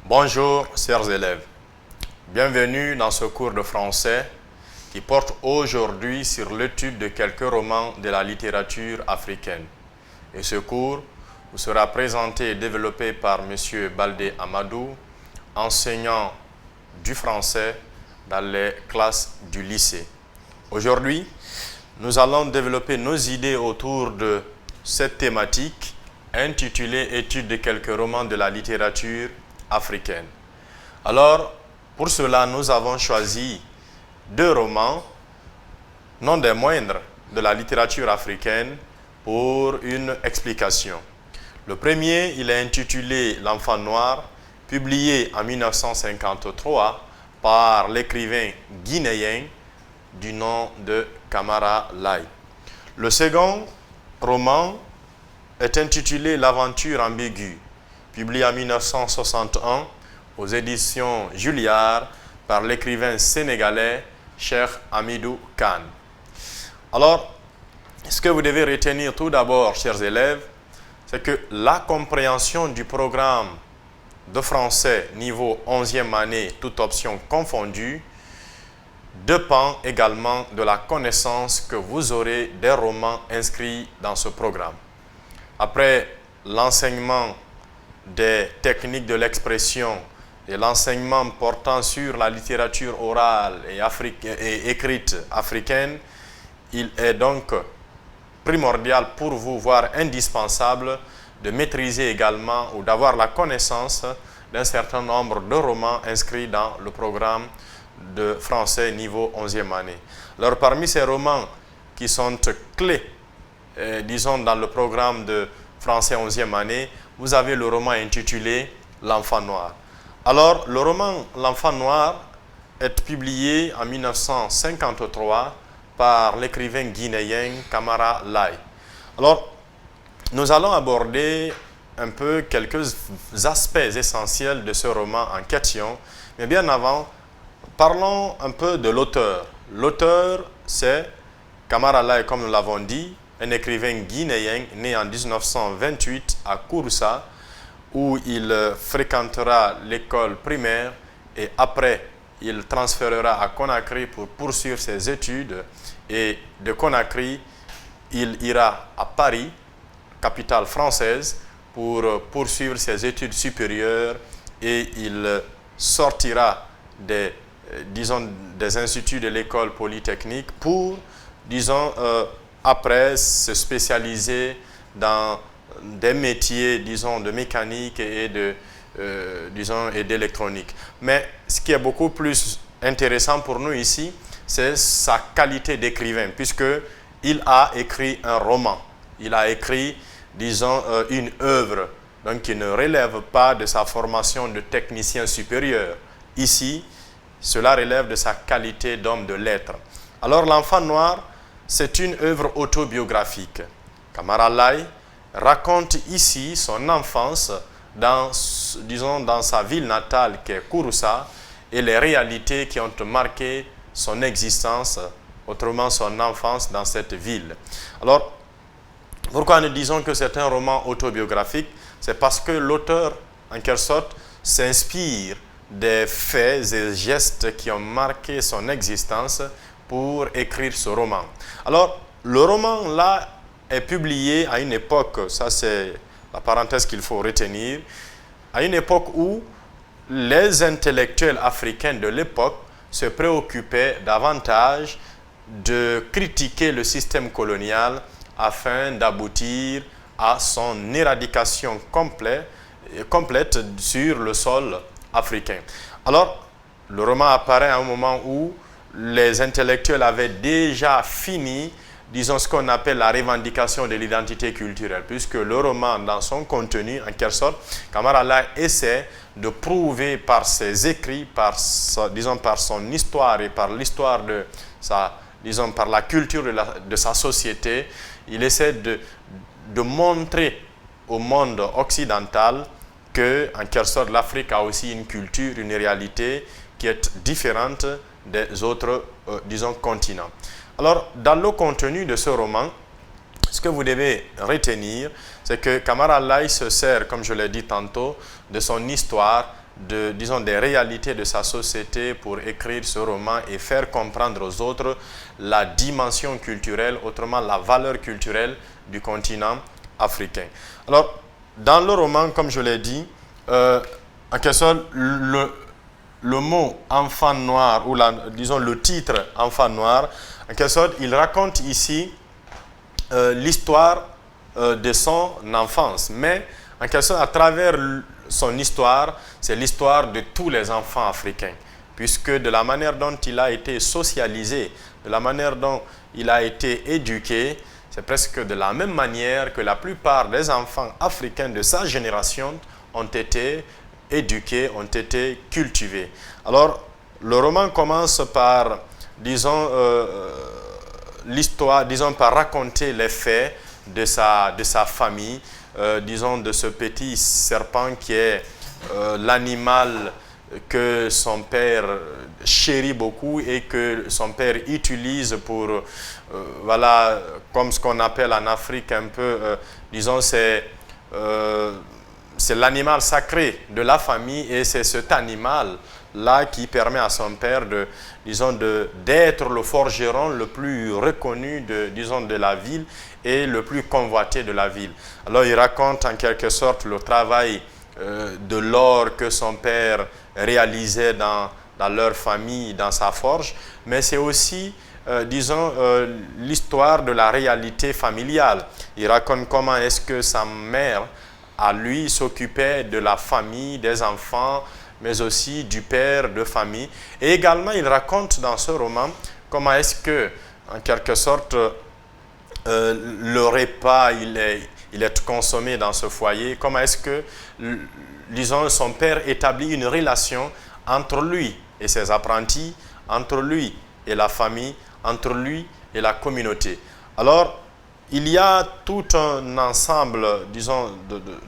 Bonjour, chers élèves. Bienvenue dans ce cours de français qui porte aujourd'hui sur l'étude de quelques romans de la littérature africaine. Et ce cours vous sera présenté et développé par M. Baldé Amadou, enseignant du français dans les classes du lycée. Aujourd'hui, nous allons développer nos idées autour de cette thématique intitulée « Étude de quelques romans de la littérature africaine ». Alors, pour cela, nous avons choisi deux romans, non des moindres, de la littérature africaine pour une explication. Le premier, il est intitulé « L'enfant noir », publié en 1953 par l'écrivain guinéen du nom de Camara Laye. Le second roman est intitulé « L'aventure ambiguë », publié en 1961 aux éditions Julliard par l'écrivain sénégalais Cheikh Hamidou Kane. Alors, ce que vous devez retenir tout d'abord, chers élèves, c'est que la compréhension du programme de français niveau 11e année, toute option confondue, dépend également de la connaissance que vous aurez des romans inscrits dans ce programme. Après l'enseignement des techniques de l'expression et l'enseignement portant sur la littérature orale et écrite africaine, il est donc primordial pour vous, voire indispensable, de maîtriser également ou d'avoir la connaissance d'un certain nombre de romans inscrits dans le programme de français niveau 11e année. Alors, parmi ces romans qui sont clés, disons, dans le programme de français 11e année, vous avez le roman intitulé « L'enfant noir ». Alors, le roman « L'enfant noir » est publié en 1953 par l'écrivain guinéen Camara Laye. Alors, nous allons aborder un peu quelques aspects essentiels de ce roman en question, mais bien avant, parlons un peu de l'auteur. L'auteur, c'est Camara Laye, comme nous l'avons dit, un écrivain guinéen né en 1928 à Kouroussa, où il fréquentera l'école primaire et après, il transférera à Conakry pour poursuivre ses études. Et de Conakry, il ira à Paris, capitale française, pour poursuivre ses études supérieures et il sortira des instituts de l'école polytechnique pour, après se spécialiser dans des métiers, de mécanique et d'électronique. Mais ce qui est beaucoup plus intéressant pour nous ici, c'est sa qualité d'écrivain, puisqu'il a écrit un roman. Il a écrit, une œuvre, donc qui ne relève pas de sa formation de technicien supérieur. Ici, cela relève de sa qualité d'homme de lettres. Alors, L'enfant noir, c'est une œuvre autobiographique. Camara Laye raconte ici son enfance dans sa ville natale qui est Kouroussa et les réalités qui ont marqué son existence, autrement son enfance dans cette ville. Alors, pourquoi nous disons que c'est un roman autobiographique? C'est parce que l'auteur, en quelque sorte, s'inspire des faits et gestes qui ont marqué son existence pour écrire ce roman. Alors, le roman, là, est publié à une époque, ça c'est la parenthèse qu'il faut retenir, à une époque où les intellectuels africains de l'époque se préoccupaient davantage de critiquer le système colonial afin d'aboutir à son éradication complète sur le sol africain. Alors, le roman apparaît à un moment où les intellectuels avaient déjà fini, ce qu'on appelle la revendication de l'identité culturelle, puisque le roman, dans son contenu, en quelque sorte, Camara Laye essaie de prouver par ses écrits, par son histoire et par l'histoire de par la culture de sa société, il essaie de montrer au monde occidental que, en quelque sorte, l'Afrique a aussi une culture, une réalité qui est différente des autres, continents. Alors, dans le contenu de ce roman, ce que vous devez retenir, c'est que Camara Laye se sert, comme je l'ai dit tantôt, de son histoire disons, des réalités de sa société pour écrire ce roman et faire comprendre aux autres la dimension culturelle, autrement la valeur culturelle du continent africain. Alors, dans le roman, comme je l'ai dit, en quelque sorte, le mot « enfant noir » ou disons le titre « enfant noir », en quelque sorte, il raconte ici l'histoire de son enfance. Mais, en quelque sorte, à travers son histoire, c'est l'histoire de tous les enfants africains. Puisque de la manière dont il a été socialisé, de la manière dont il a été éduqué, c'est presque de la même manière que la plupart des enfants africains de sa génération ont été éduqués, ont été cultivés. Alors, le roman commence par, disons, l'histoire, disons, par raconter les faits de sa famille, disons, de ce petit serpent qui est l'animal que son père chérit beaucoup et que son père utilise pour, voilà, comme ce qu'on appelle en Afrique un peu, disons, c'est l'animal sacré de la famille et c'est cet animal-là qui permet à son père d'être le forgeron le plus reconnu de la ville et le plus convoité de la ville. Alors il raconte en quelque sorte le travail de l'or que son père réalisait dans leur famille, dans sa forge, mais c'est aussi, disons, l'histoire de la réalité familiale. Il raconte comment est-ce que sa mère, à lui, s'occupait de la famille, des enfants, mais aussi du père de famille. Et également, il raconte dans ce roman comment est-ce que, en quelque sorte, le repas, il est consommé dans ce foyer, comment est-ce que, disons, son père établit une relation entre lui et ses apprentis, entre lui et la famille, entre lui et la communauté. Alors, il y a tout un ensemble, disons,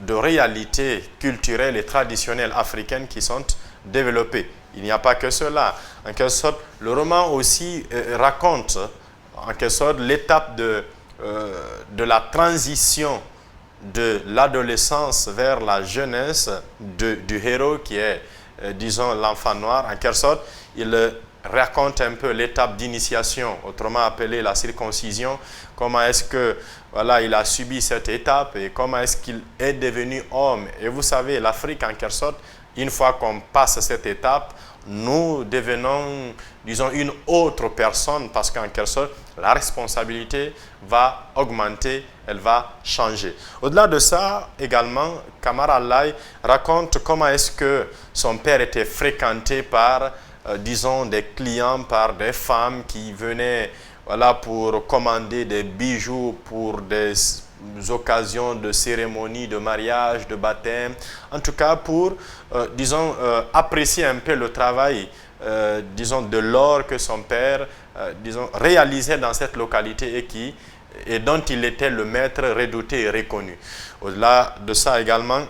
de réalités culturelles et traditionnelles africaines qui sont développées. Il n'y a pas que cela. En quelque sorte, le roman aussi raconte, en quelque sorte, l'étape de la transition de l'adolescence vers la jeunesse du héros qui est, disons, l'enfant noir. En quelque sorte, il raconte un peu l'étape d'initiation, autrement appelée la circoncision, comment est-ce que, voilà, il a subi cette étape et comment est-ce qu'il est devenu homme. Et vous savez, l'Afrique, en quelque sorte, une fois qu'on passe cette étape, nous devenons, disons, une autre personne parce qu'en quelque sorte, la responsabilité va augmenter, elle va changer. Au-delà de ça, également, Kamara Allah raconte comment est-ce que son père était fréquenté par, disons, des clients, par des femmes qui venaient, voilà, pour commander des bijoux pour des occasions de cérémonies, de mariage, de baptême, en tout cas pour, disons, apprécier un peu le travail, disons, de l'or que son père, disons, réalisait dans cette localité et dont il était le maître redouté et reconnu. Au-delà de ça également,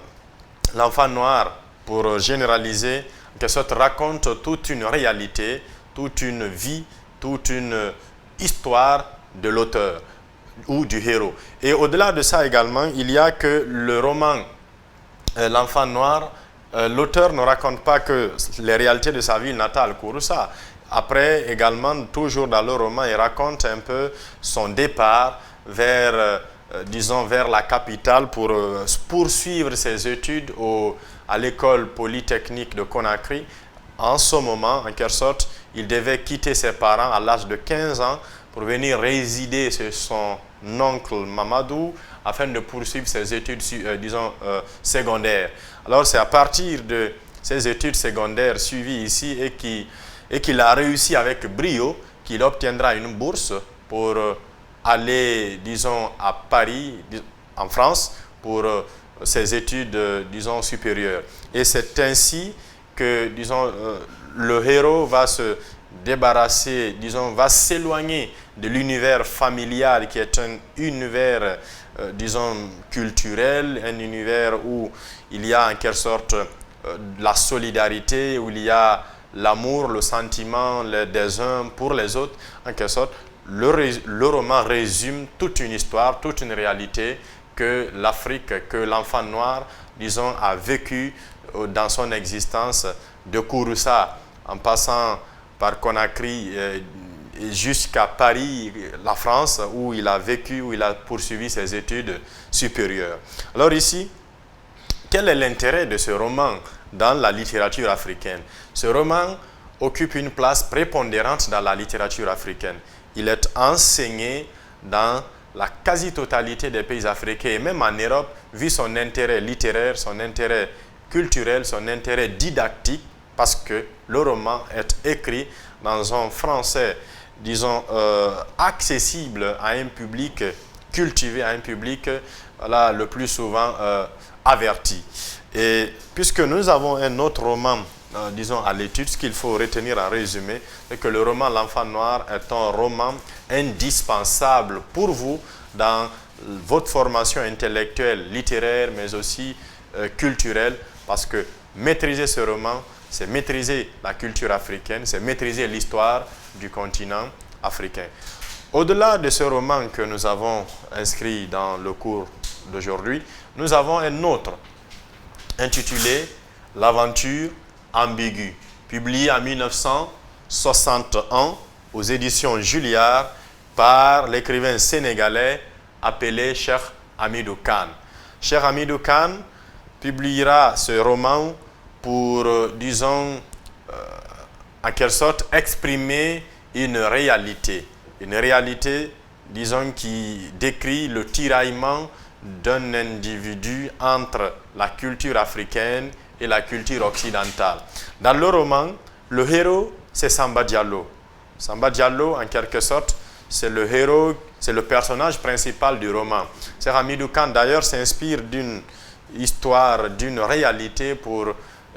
l'enfant noir, pour généraliser, en quelque sorte, raconte toute une réalité, toute une vie, toute une histoire de l'auteur ou du héros. Et au-delà de ça également, il y a que le roman L'enfant noir, l'auteur ne raconte pas que les réalités de sa ville natale, Kouroussa. Après, également, toujours dans le roman, il raconte un peu son départ vers, disons, vers la capitale pour poursuivre ses études à l'école polytechnique de Conakry. En ce moment, en quelque sorte, il devait quitter ses parents à l'âge de 15 ans pour venir résider chez son oncle Mamadou afin de poursuivre ses études, disons, secondaires. Alors, c'est à partir de ces études secondaires suivies ici et qu'il a réussi avec brio qu'il obtiendra une bourse pour aller, disons, à Paris, en France, pour ses études, disons, supérieures. Et c'est ainsi que, disons, le héros va se débarrasser, disons, va s'éloigner de l'univers familial qui est un univers, disons, culturel, un univers où il y a en quelque sorte la solidarité, où il y a l'amour, le sentiment des uns pour les autres. En quelque sorte, le roman résume toute une histoire, toute une réalité que l'Afrique, que l'enfant noir, disons, a vécu dans son existence, de Kouroussa, en passant par Conakry jusqu'à Paris, la France, où il a vécu, où il a poursuivi ses études supérieures. Alors ici, quel est l'intérêt de ce roman dans la littérature africaine? Ce roman occupe une place prépondérante dans la littérature africaine. Il est enseigné dans la quasi-totalité des pays africains et même en Europe, vu son intérêt littéraire, son intérêt culturel, son intérêt didactique, parce que le roman est écrit dans un français, disons, accessible à un public cultivé, à un public voilà, le plus souvent averti. Et puisque nous avons un autre roman, disons, à l'étude, ce qu'il faut retenir en résumé, c'est que le roman L'Enfant Noir est un roman indispensable pour vous dans votre formation intellectuelle, littéraire, mais aussi culturelle, parce que maîtriser ce roman, c'est maîtriser la culture africaine, c'est maîtriser l'histoire du continent africain. Au-delà de ce roman que nous avons inscrit dans le cours d'aujourd'hui, nous avons un autre intitulé « L'aventure ambiguë », publié en 1961 aux éditions Julliard par l'écrivain sénégalais appelé Cheikh Hamidou Kane. Cheikh Hamidou Kane publiera ce roman pour, disons, en quelque sorte, exprimer une réalité, disons, qui décrit le tiraillement d'un individu entre la culture africaine et la culture occidentale. Dans le roman, le héros, c'est Samba Diallo. Samba Diallo, en quelque sorte, c'est le héros, c'est le personnage principal du roman. Cheikh Hamidou Kane, d'ailleurs, s'inspire d'une histoire, d'une réalité pour,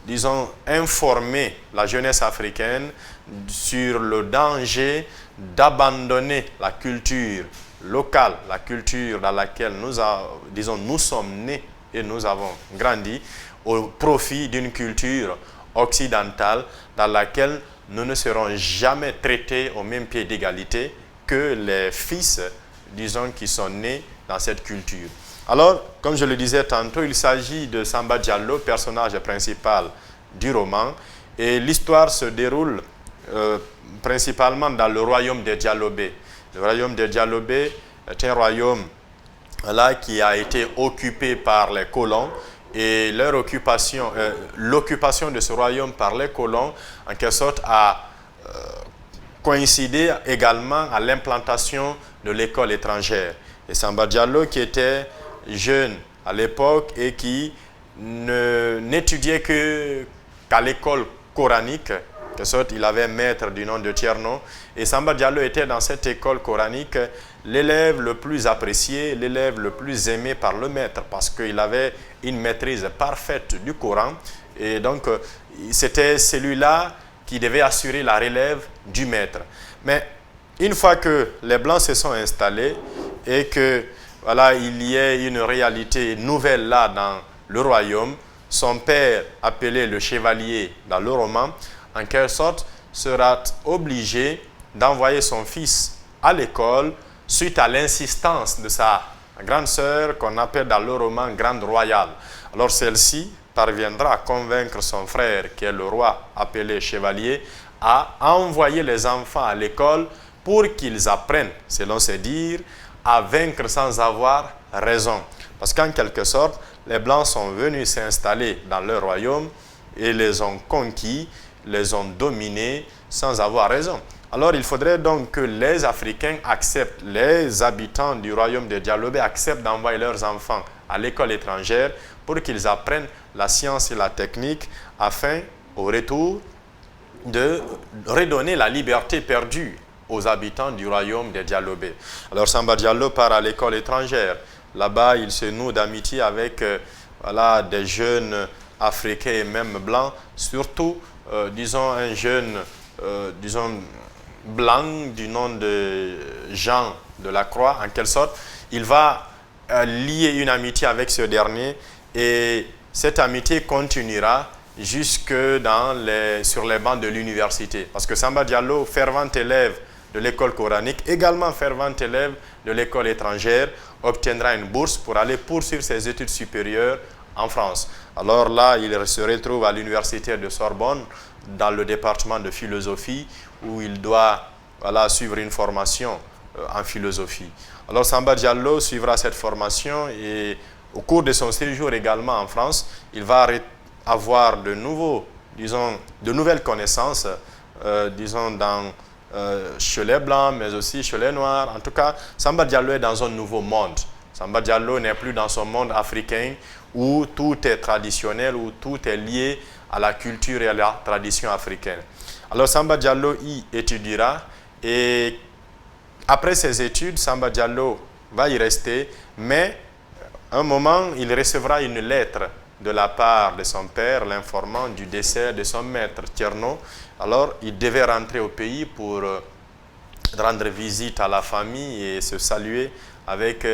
disons, informer la jeunesse africaine sur le danger d'abandonner la culture locale, la culture dans laquelle nous sommes nés et nous avons grandi, au profit d'une culture occidentale dans laquelle nous ne serons jamais traités au même pied d'égalité que les fils, disons, qui sont nés dans cette culture. Alors, comme je le disais tantôt, il s'agit de Samba Diallo, personnage principal du roman, et l'histoire se déroule principalement dans le royaume des Dialobé. Le royaume des Dialobé est un royaume là, qui a été occupé par les colons, et leur occupation, l'occupation de ce royaume par les colons, en quelque sorte, a coïncidé également à l'implantation de l'école étrangère. Et Samba Diallo, qui était jeune à l'époque et qui n'étudiait qu'à l'école coranique, de sorte il avait un maître du nom de Tierno, et Samba Diallo était dans cette école coranique l'élève le plus apprécié, l'élève le plus aimé par le maître, parce qu'il avait une maîtrise parfaite du Coran, et donc c'était celui-là qui devait assurer la relève du maître. Mais une fois que les Blancs se sont installés et que voilà, il y ait une réalité nouvelle là dans le royaume, son père, appelé le chevalier dans le roman, en quelque sorte, sera obligé d'envoyer son fils à l'école suite à l'insistance de sa grande sœur qu'on appelle dans le roman Grande Royale. Alors celle-ci parviendra à convaincre son frère, qui est le roi appelé chevalier, à envoyer les enfants à l'école pour qu'ils apprennent, selon ses dires, à vaincre sans avoir raison. Parce qu'en quelque sorte, les Blancs sont venus s'installer dans leur royaume et les ont conquis, les ont dominés sans avoir raison. Alors il faudrait donc que les Africains acceptent, les habitants du royaume de Dialobé acceptent d'envoyer leurs enfants à l'école étrangère pour qu'ils apprennent la science et la technique afin, au retour, de redonner la liberté perdue aux habitants du royaume de Dialobé. Alors Samba Diallo part à l'école étrangère. Là-bas, il se noue d'amitié avec voilà, des jeunes Africains et même blancs, surtout, disons, un jeune, disons, blanc du nom de Jean de la Croix, en quelque sorte. Il va lier une amitié avec ce dernier et cette amitié continuera jusque sur les bancs de l'université. Parce que Samba Diallo, fervent élève de l'école coranique, également fervent élève de l'école étrangère, obtiendra une bourse pour aller poursuivre ses études supérieures en France. Alors là, il se retrouve à l'université de Sorbonne, dans le département de philosophie, où il doit suivre une formation en philosophie. Alors Samba Diallo suivra cette formation et au cours de son séjour également en France, il va avoir de nouvelles connaissances, chez les Blancs, mais aussi chez les Noirs. En tout cas, Samba Diallo est dans un nouveau monde. Samba Diallo n'est plus dans son monde africain où tout est traditionnel, où tout est lié à la culture et à la tradition africaine. Alors Samba Diallo y étudiera et après ses études, Samba Diallo va y rester, mais à un moment, il recevra une lettre de la part de son père, l'informant du décès de son maître, Tierno. Alors, il devait rentrer au pays pour rendre visite à la famille et se saluer avec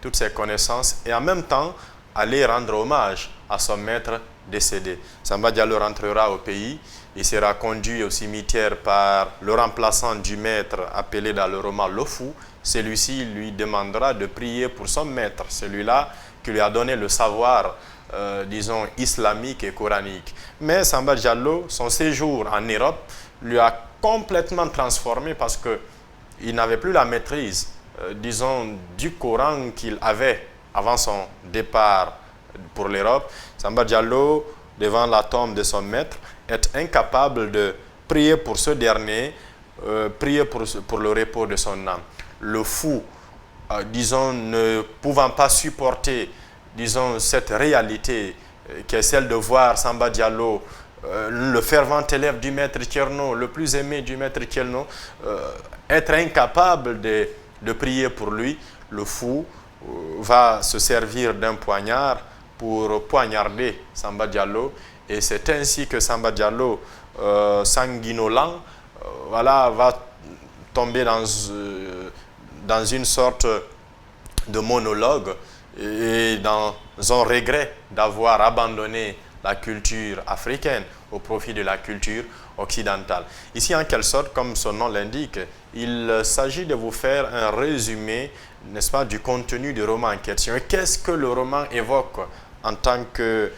toutes ses connaissances et en même temps aller rendre hommage à son maître décédé. Samba Diallo rentrera au pays. Il sera conduit au cimetière par le remplaçant du maître appelé dans le roman Le Fou. Celui-ci lui demandera de prier pour son maître, celui-là qui lui a donné le savoir, islamique et coranique. Mais Samba Diallo, son séjour en Europe, lui a complètement transformé parce qu'il n'avait plus la maîtrise, du Coran qu'il avait avant son départ pour l'Europe. Samba Diallo, devant la tombe de son maître, est incapable de prier pour ce dernier, prier pour le repos de son âme. Le fou, ne pouvant pas supporter, cette réalité qui est celle de voir Samba Diallo, le fervent élève du maître Tierno, le plus aimé du maître Tierno, être incapable de prier pour lui, le fou va se servir d'un poignard pour poignarder Samba Diallo. Et c'est ainsi que Samba Diallo, sanguinolent, va tomber dans une sorte de monologue et dans un regret d'avoir abandonné la culture africaine au profit de la culture occidentale. Ici, en quelque sorte, comme son nom l'indique, il s'agit de vous faire un résumé, n'est-ce pas, du contenu du roman en question. Et qu'est-ce que le roman évoque en tant que,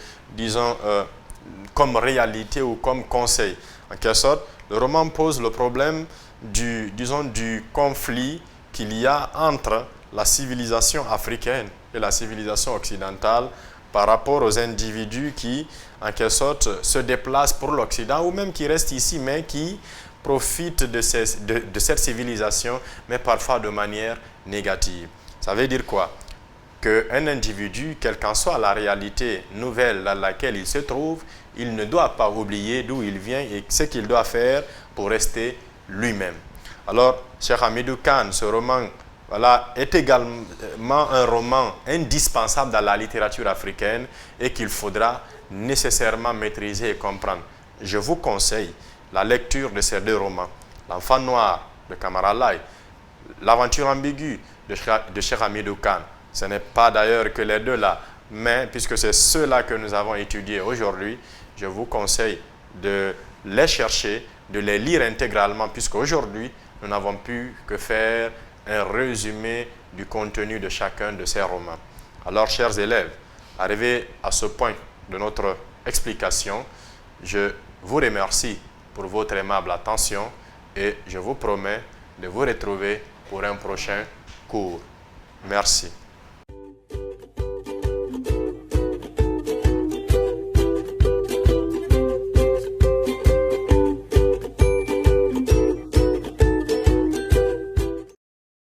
comme réalité ou comme conseil? En quelque sorte, le roman pose le problème du conflit qu'il y a entre la civilisation africaine et la civilisation occidentale par rapport aux individus qui, en quelque sorte, se déplacent pour l'Occident ou même qui restent ici, mais qui profitent de cette civilisation, mais parfois de manière négative. Ça veut dire quoi? Qu'un individu, quelle qu'en soit la réalité nouvelle dans laquelle il se trouve, il ne doit pas oublier d'où il vient et ce qu'il doit faire pour rester lui-même. Alors, Cheikh Hamidou Kane, ce roman est également un roman indispensable dans la littérature africaine et qu'il faudra nécessairement maîtriser et comprendre. Je vous conseille la lecture de ces deux romans, L'Enfant Noir de Kamara Lai, L'Aventure ambiguë de Cheikh Hamidou Kane. Ce n'est pas d'ailleurs que les deux là, mais puisque c'est ceux-là que nous avons étudiés aujourd'hui, je vous conseille de les chercher, de les lire intégralement, puisqu'aujourd'hui, nous n'avons pu que faire un résumé du contenu de chacun de ces romans. Alors, chers élèves, arrivés à ce point de notre explication, je vous remercie pour votre aimable attention et je vous promets de vous retrouver pour un prochain cours. Merci.